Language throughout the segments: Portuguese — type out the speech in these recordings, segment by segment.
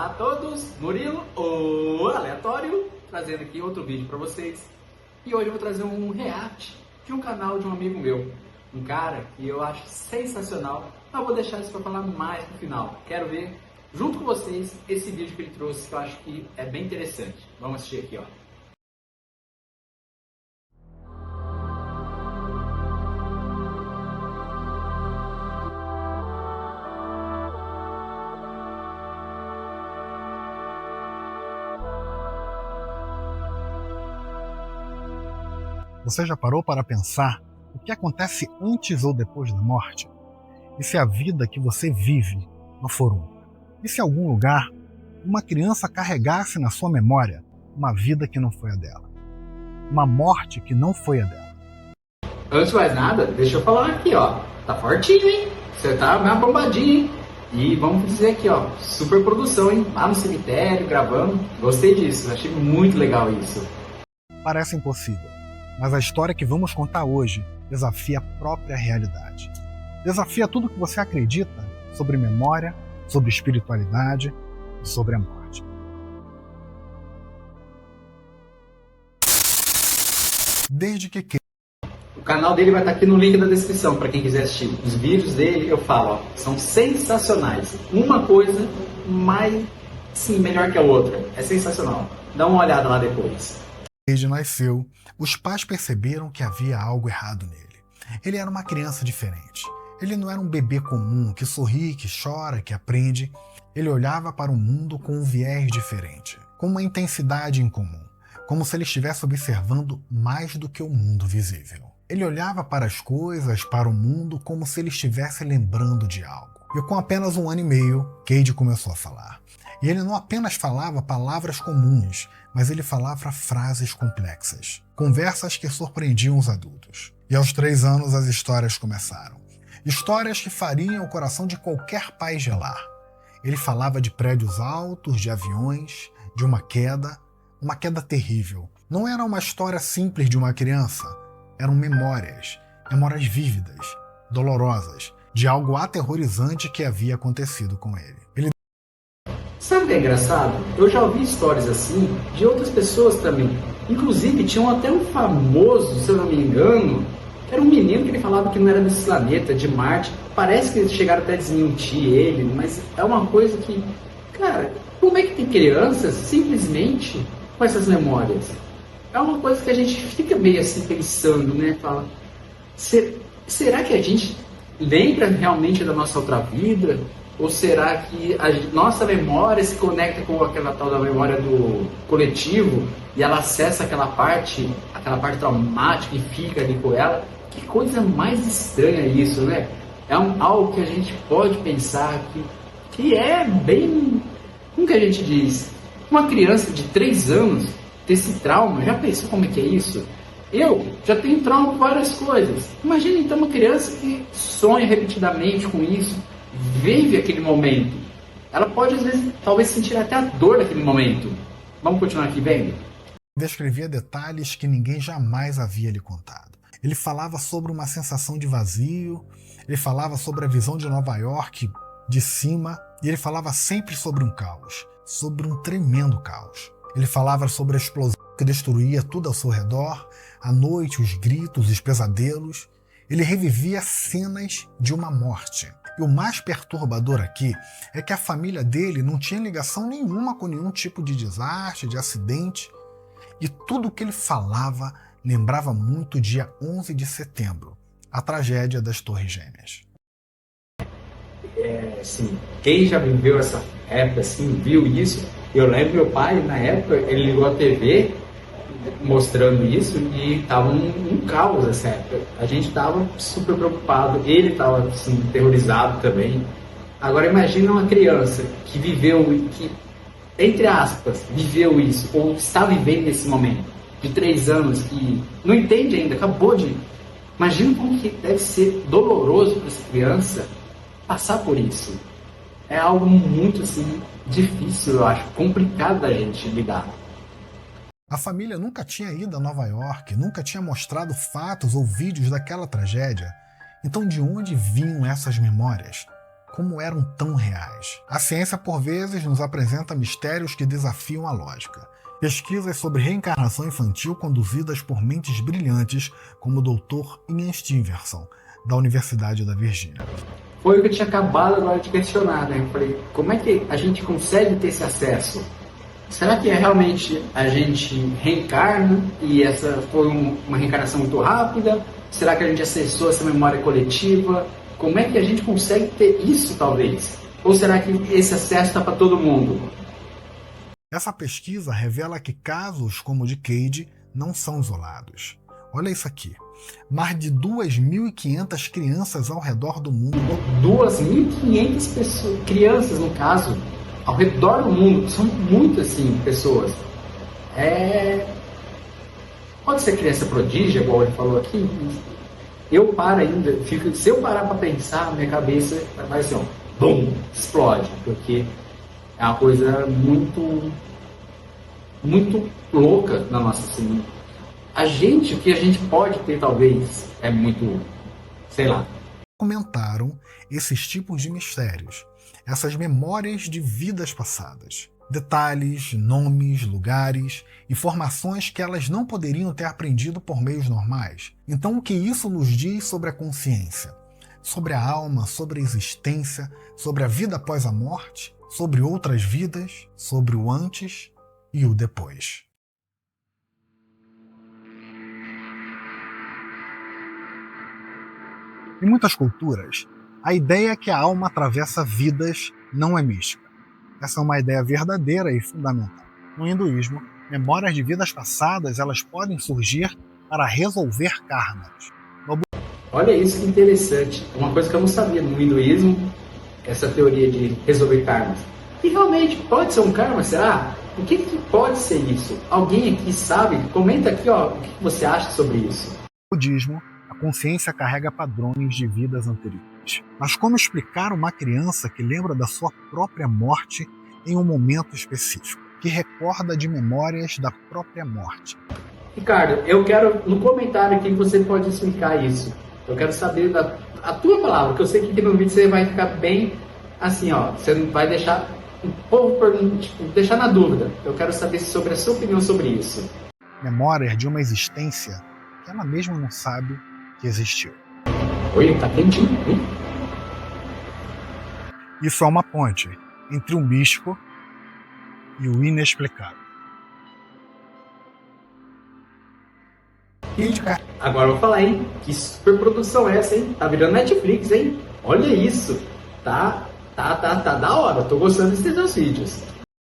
Olá a todos, Murilo, o Aleatório, trazendo aqui outro vídeo para vocês. E hoje eu vou trazer um react de um canal de um amigo meu, um cara que eu acho sensacional, mas eu vou deixar isso para falar mais no final. Quero ver, junto com vocês, esse vídeo que ele trouxe, que eu acho que é bem interessante. Vamos assistir aqui, ó. Você já parou para pensar o que acontece antes ou depois da morte? E se a vida que você vive não for única? E se em algum lugar uma criança carregasse na sua memória uma vida que não foi a dela? Uma morte que não foi a dela? Antes de mais nada, deixa eu falar aqui, ó. Tá fortinho, hein? Você tá meio bombadinho, hein? E vamos dizer aqui, ó, super produção, hein? Lá no cemitério, gravando. Gostei disso, achei muito legal isso. Parece impossível, mas a história que vamos contar hoje desafia a própria realidade. Desafia tudo que você acredita sobre memória, sobre espiritualidade e sobre a morte. Desde que O canal dele vai estar aqui no link da descrição para quem quiser assistir. Os vídeos dele, eu falo, ó, são sensacionais. Uma coisa mais, sim, melhor que a outra. É sensacional. Dá uma olhada lá depois. Desde nasceu, os pais perceberam que havia algo errado nele. Ele era uma criança diferente. Ele não era um bebê comum que sorri, que chora, que aprende. Ele olhava para o mundo com um viés diferente, com uma intensidade incomum, como se ele estivesse observando mais do que o mundo visível. Ele olhava para as coisas, para o mundo, como se ele estivesse lembrando de algo. E com apenas 1 ano e meio, Cade começou a falar. E ele não apenas falava palavras comuns, mas ele falava frases complexas. Conversas que surpreendiam os adultos. E aos 3 anos as histórias começaram. Histórias que fariam o coração de qualquer pai gelar. Ele falava de prédios altos, de aviões, de uma queda terrível. Não era uma história simples de uma criança. Eram memórias vívidas, dolorosas, de algo aterrorizante que havia acontecido com ele. Sabe o que é engraçado? Eu já ouvi histórias assim de outras pessoas também. Inclusive, tinha até um famoso, se eu não me engano, que era um menino que ele falava que não era desse planeta, de Marte. Parece que eles chegaram até a desmentir ele, mas é uma coisa que, cara, como é que tem crianças simplesmente com essas memórias? É uma coisa que a gente fica meio assim pensando, né? Fala, será que a gente lembra realmente da nossa outra vida? Ou será que a nossa memória se conecta com aquela tal da memória do coletivo e ela acessa aquela parte traumática e fica ali com ela? Que coisa mais estranha isso, né? É algo que a gente pode pensar que é bem... Como que a gente diz? Uma criança de 3 anos ter esse trauma, já pensou como é que é isso? Eu já tenho trauma com várias coisas. Imagina então uma criança que sonha repetidamente com isso, vive aquele momento. Ela pode, às vezes, talvez sentir até a dor daquele momento. Vamos continuar aqui vendo? Descrevia detalhes que ninguém jamais havia lhe contado. Ele falava sobre uma sensação de vazio, ele falava sobre a visão de Nova York de cima, e ele falava sempre sobre um caos, sobre um tremendo caos. Ele falava sobre a explosão que destruía tudo ao seu redor, a noite, os gritos, os pesadelos. Ele revivia cenas de uma morte. E o mais perturbador aqui é que a família dele não tinha ligação nenhuma com nenhum tipo de desastre, de acidente. E tudo o que ele falava lembrava muito o dia 11 de setembro, a tragédia das Torres Gêmeas. Assim, quem já viveu essa época, assim, viu isso? Eu lembro meu pai, na época, ele ligou a TV mostrando isso e tava um caos essa época. A gente tava super preocupado, ele tava assim, terrorizado também. Agora imagina uma criança que viveu, que, entre aspas, viveu isso, ou está vivendo nesse momento, de 3 anos, que não entende ainda, acabou de... Imagina como que deve ser doloroso para essa criança passar por isso. É algo muito assim, difícil, eu acho, complicado da gente lidar. A família nunca tinha ido a Nova York, nunca tinha mostrado fatos ou vídeos daquela tragédia. Então de onde vinham essas memórias? como eram tão reais. A ciência, por vezes, nos apresenta mistérios que desafiam a lógica. Pesquisas sobre reencarnação infantil conduzidas por mentes brilhantes como o Dr. Ian Stevenson, da Universidade da Virgínia. Foi o que eu tinha acabado agora de questionar, né? Eu falei, como é que a gente consegue ter esse acesso? Será que realmente a gente reencarna e essa foi uma reencarnação muito rápida? Será que a gente acessou essa memória coletiva? Como é que a gente consegue ter isso, talvez? Ou será que esse acesso está para todo mundo? Essa pesquisa revela que casos como o de Cade não são isolados. Olha isso aqui. Mais de 2.500 crianças ao redor do mundo. 2.500 crianças, no caso, ao redor do mundo. São muitas, assim, pessoas. Pode ser criança prodígio, igual ele falou aqui. Eu paro ainda, se eu parar para pensar, minha cabeça vai assim, ó, bum, explode, porque é uma coisa muito louca na nossa assim. O que a gente pode ter, talvez, é muito, sei lá. Comentaram esses tipos de mistérios, essas memórias de vidas passadas. Detalhes, nomes, lugares, informações que elas não poderiam ter aprendido por meios normais. Então, o que isso nos diz sobre a consciência? Sobre a alma, sobre a existência, sobre a vida após a morte, sobre outras vidas, sobre o antes e o depois. Em muitas culturas, a ideia que a alma atravessa vidas não é mística. Essa é uma ideia verdadeira e fundamental. No hinduísmo, memórias de vidas passadas elas podem surgir para resolver karmas. Olha isso que interessante. Uma coisa que eu não sabia no hinduísmo, essa teoria de resolver karmas. E realmente pode ser um karma, será? O que pode ser isso? Alguém aqui sabe? Comenta aqui, ó, o que você acha sobre isso. No budismo, a consciência carrega padrões de vidas anteriores. Mas como explicar uma criança que lembra da sua própria morte em um momento específico, que recorda de memórias da própria morte? Ricardo, eu quero no comentário aqui que você pode explicar isso. Eu quero saber a tua palavra, que eu sei que aqui no vídeo você vai ficar bem assim, ó. Você não vai deixar o povo deixar na dúvida. Eu quero saber sobre a sua opinião sobre isso. Memórias de uma existência que ela mesma não sabe que existiu. Oi, tá quentinho, hein? Isso é uma ponte entre o místico e o inexplicável. Agora eu vou falar, hein? Que superprodução é essa, hein? Tá virando Netflix, hein? Olha isso. Tá da hora. Tô gostando desses dois vídeos.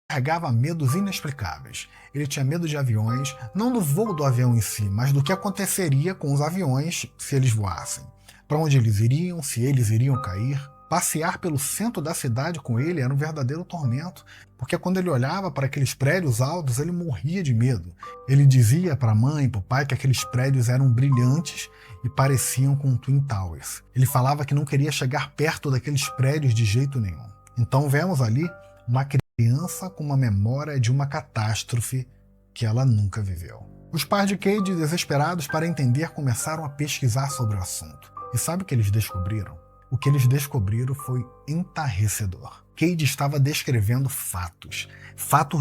Carregava medos inexplicáveis. Ele tinha medo de aviões, não do voo do avião em si, mas do que aconteceria com os aviões se eles voassem. Para onde eles iriam, se eles iriam cair. Passear pelo centro da cidade com ele era um verdadeiro tormento, porque quando ele olhava para aqueles prédios altos, ele morria de medo. Ele dizia para a mãe e para o pai que aqueles prédios eram brilhantes e pareciam com Twin Towers. Ele falava que não queria chegar perto daqueles prédios de jeito nenhum. Então vemos ali uma criança com uma memória de uma catástrofe que ela nunca viveu. Os pais de Cade, desesperados para entender, começaram a pesquisar sobre o assunto. E sabe o que eles descobriram? O que eles descobriram foi entarrecedor. Cade estava descrevendo fatos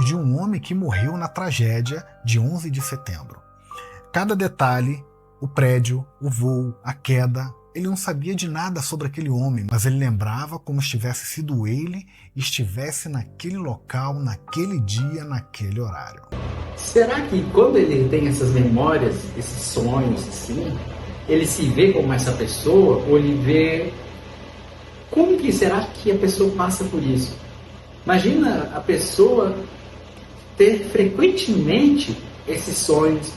de um homem que morreu na tragédia de 11 de setembro. Cada detalhe, o prédio, o voo, a queda, ele não sabia de nada sobre aquele homem, mas ele lembrava como se tivesse sido ele e estivesse naquele local, naquele dia, naquele horário. Será que quando ele tem essas memórias, esses sonhos assim, ele se vê como essa pessoa ou ele vê... Como que será que a pessoa passa por isso? Imagina a pessoa ter frequentemente esses sonhos,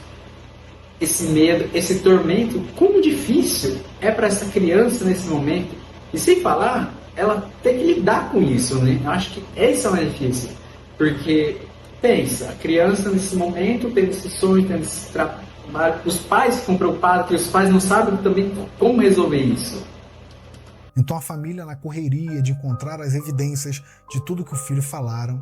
esse medo, esse tormento. Como difícil é para essa criança nesse momento. E sem falar, ela ter que lidar com isso, né? Eu acho que esse é o mais difícil. Porque, pensa, a criança nesse momento tendo esse sonho, tendo esse trabalho. Os pais ficam preocupados, que os pais não sabem também como resolver isso. Então a família, na correria de encontrar as evidências de tudo que o filho falaram,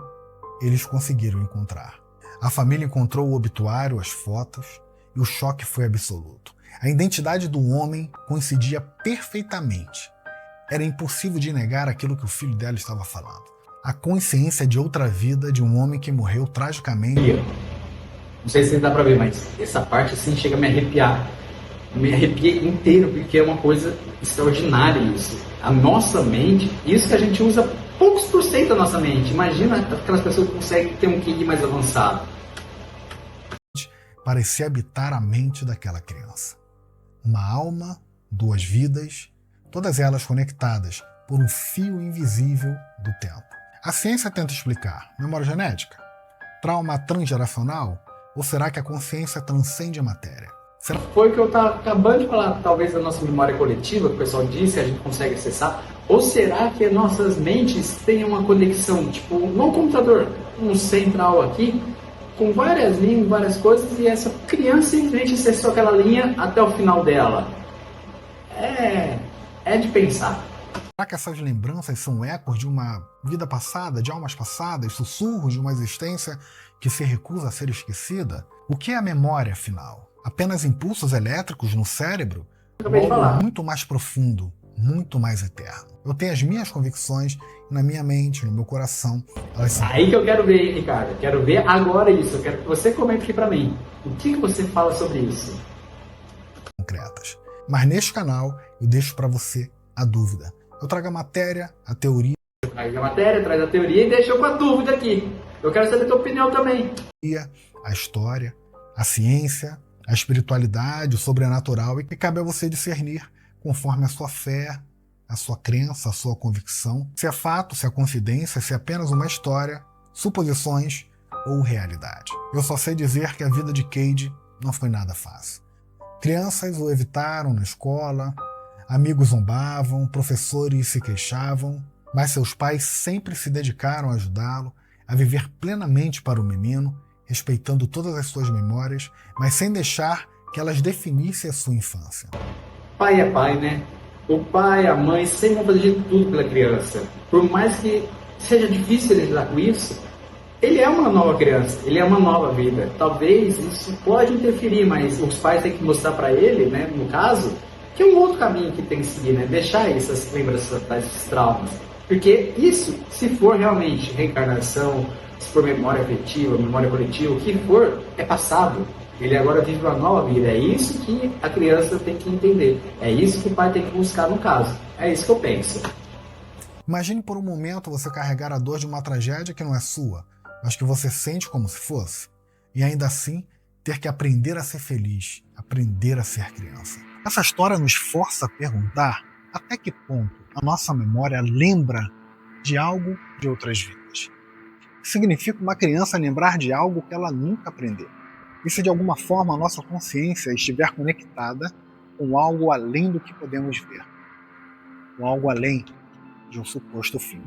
eles conseguiram encontrar. A família encontrou o obituário, as fotos, e o choque foi absoluto. A identidade do homem coincidia perfeitamente. Era impossível de negar aquilo que o filho dela estava falando. A consciência de outra vida de um homem que morreu tragicamente. Não sei se dá pra ver, mas essa parte assim chega a me arrepiar. Me arrepiei inteiro, porque é uma coisa extraordinária isso. A nossa mente, isso que a gente usa poucos por cento da nossa mente. Imagina aquelas pessoas que conseguem ter um QI mais avançado. Parecia habitar a mente daquela criança. Uma alma, duas vidas, todas elas conectadas por um fio invisível do tempo. A ciência tenta explicar memória genética, trauma transgeracional, ou será que a consciência transcende a matéria? Foi o que eu estava acabando de falar, talvez da nossa memória coletiva, que o pessoal disse, a gente consegue acessar, ou será que nossas mentes têm uma conexão, tipo, no computador, um central aqui, com várias linhas, várias coisas, e essa criança simplesmente acessou aquela linha até o final dela? É de pensar. Será que essas lembranças são ecos de uma vida passada, de almas passadas, sussurros de uma existência que se recusa a ser esquecida? O que é a memória, afinal? Apenas impulsos elétricos no cérebro? Acabei de falar. Muito mais profundo, muito mais eterno. Eu tenho as minhas convicções na minha mente, no meu coração. Elas são... Aí que eu quero ver, Ricardo. Quero ver agora isso. Eu quero que você comente aqui pra mim. O que você fala sobre isso? concretas. Mas neste canal eu deixo para você a dúvida. Eu trago a matéria, a teoria. Traz a matéria, traz a teoria e deixa eu com a dúvida aqui. Eu quero saber a tua opinião também. A história, a ciência, a espiritualidade, o sobrenatural, e que cabe a você discernir conforme a sua fé, a sua crença, a sua convicção, se é fato, se é confidência, se é apenas uma história, suposições ou realidade. Eu só sei dizer que a vida de Cade não foi nada fácil. Crianças o evitaram na escola, amigos zombavam, professores se queixavam, mas seus pais sempre se dedicaram a ajudá-lo a viver plenamente para o menino, respeitando todas as suas memórias, mas sem deixar que elas definissem a sua infância. Pai é pai, né? O pai, a mãe sempre vão fazer de tudo pela criança. Por mais que seja difícil lidar com isso, ele é uma nova criança, ele é uma nova vida. Talvez isso pode interferir, mas os pais têm que mostrar para ele, né, no caso, que é um outro caminho que tem que seguir, né? Deixar essas lembranças, esses traumas. Porque isso, se for realmente reencarnação, se for memória afetiva, memória coletiva, o que for, é passado. Ele agora vive uma nova vida. É isso que a criança tem que entender. É isso que o pai tem que buscar no caso. É isso que eu penso. Imagine por um momento você carregar a dor de uma tragédia que não é sua, mas que você sente como se fosse. E ainda assim, ter que aprender a ser feliz, aprender a ser criança. Essa história nos força a perguntar até que ponto a nossa memória lembra de algo de outras vidas. Significa uma criança lembrar de algo que ela nunca aprendeu. E se de alguma forma a nossa consciência estiver conectada com algo além do que podemos ver, com algo além de um suposto fim.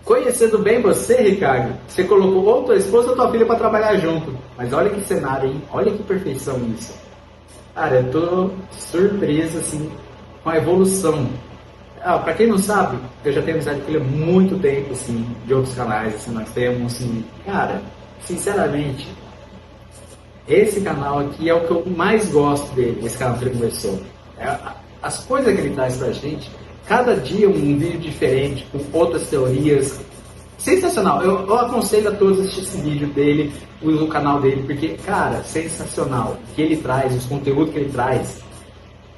Conhecendo bem você, Ricardo, você colocou ou tua esposa ou tua filha para trabalhar junto. Mas olha que cenário, hein? Olha que perfeição isso. Cara, eu tô surpreso, assim, com a evolução. Pra quem não sabe, eu já tenho amizade com ele há muito tempo, assim, de outros canais, assim, nós temos, assim, cara, sinceramente, esse canal aqui é o que eu mais gosto dele, esse canal que ele começou. As coisas que ele traz pra gente, cada dia um vídeo diferente, com outras teorias. Sensacional. Eu aconselho a todos assistir esse vídeo dele, o canal dele, porque, cara, sensacional. O que ele traz, os conteúdos que ele traz,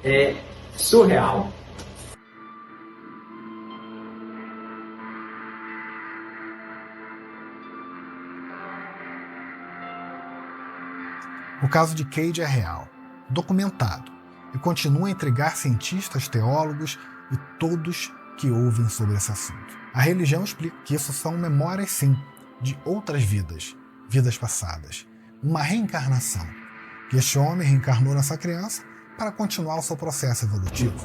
é surreal. O caso de Cade é real, documentado, e continua a intrigar cientistas, teólogos e todos que ouvem sobre esse assunto. A religião explica que isso são memórias, sim, de outras vidas, vidas passadas. Uma reencarnação, que este homem reencarnou nessa criança para continuar o seu processo evolutivo.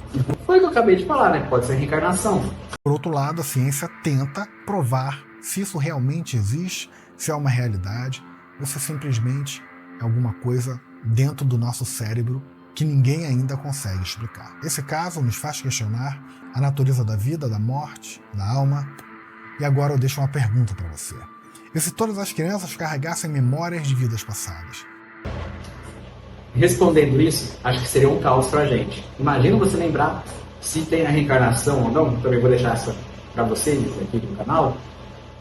Foi o que eu acabei de falar, né? Pode ser reencarnação. Por outro lado, a ciência tenta provar se isso realmente existe, se é uma realidade, ou se simplesmente é alguma coisa dentro do nosso cérebro que ninguém ainda consegue explicar. Esse caso nos faz questionar a natureza da vida, da morte, da alma. E agora eu deixo uma pergunta para você. E se todas as crianças carregassem memórias de vidas passadas? respondendo isso, acho que seria um caos pra gente. Imagina você lembrar se tem a reencarnação ou não, também vou deixar essa pra vocês aqui do canal.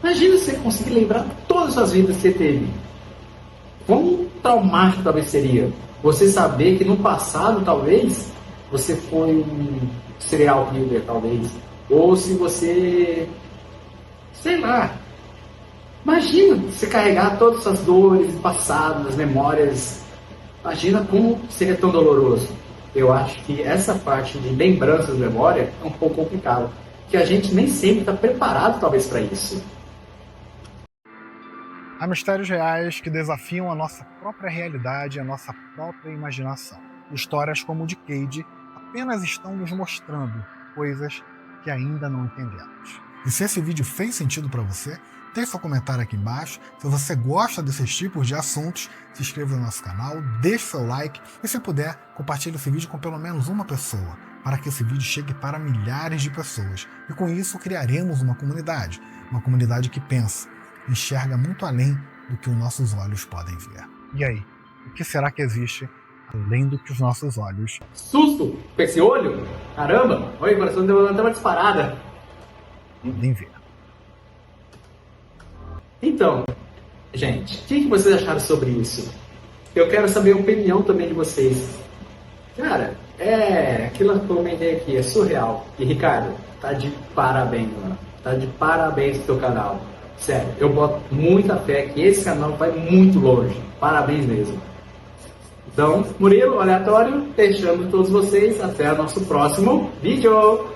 Imagina você conseguir lembrar todas as suas vidas que você teve. Quão traumático talvez seria você saber que no passado, talvez, você foi um serial killer, talvez. Ou se você, sei lá, imagina você carregar todas as suas dores do passado, as memórias. Imagina como seria tão doloroso. Eu acho que essa parte de lembranças de memória é um pouco complicado. Que a gente nem sempre está preparado, talvez, para isso. Há mistérios reais que desafiam a nossa própria realidade e a nossa própria imaginação. Histórias como o de Cade apenas estão nos mostrando coisas que ainda não entendemos. E se esse vídeo fez sentido para você, deixe seu comentário aqui embaixo. Se você gosta desses tipos de assuntos, se inscreva no nosso canal, deixe seu like e, se puder, compartilhe esse vídeo com pelo menos uma pessoa, para que esse vídeo chegue para milhares de pessoas. E com isso criaremos uma comunidade que pensa, enxerga muito além do que os nossos olhos podem ver. E aí, o que será que existe além do que os nossos olhos? Susto com esse olho? Caramba! Olha, o coração deu uma disparada. Podem ver. Então, gente, o que vocês acharam sobre isso? Eu quero saber a opinião também de vocês. Cara, aquilo que eu comentei aqui, é surreal. E Ricardo, tá de parabéns, mano. Tá de parabéns pro teu canal. Sério, eu boto muita fé que esse canal vai muito longe. Parabéns mesmo. Então, Murilo, aleatório, deixando todos vocês até o nosso próximo vídeo.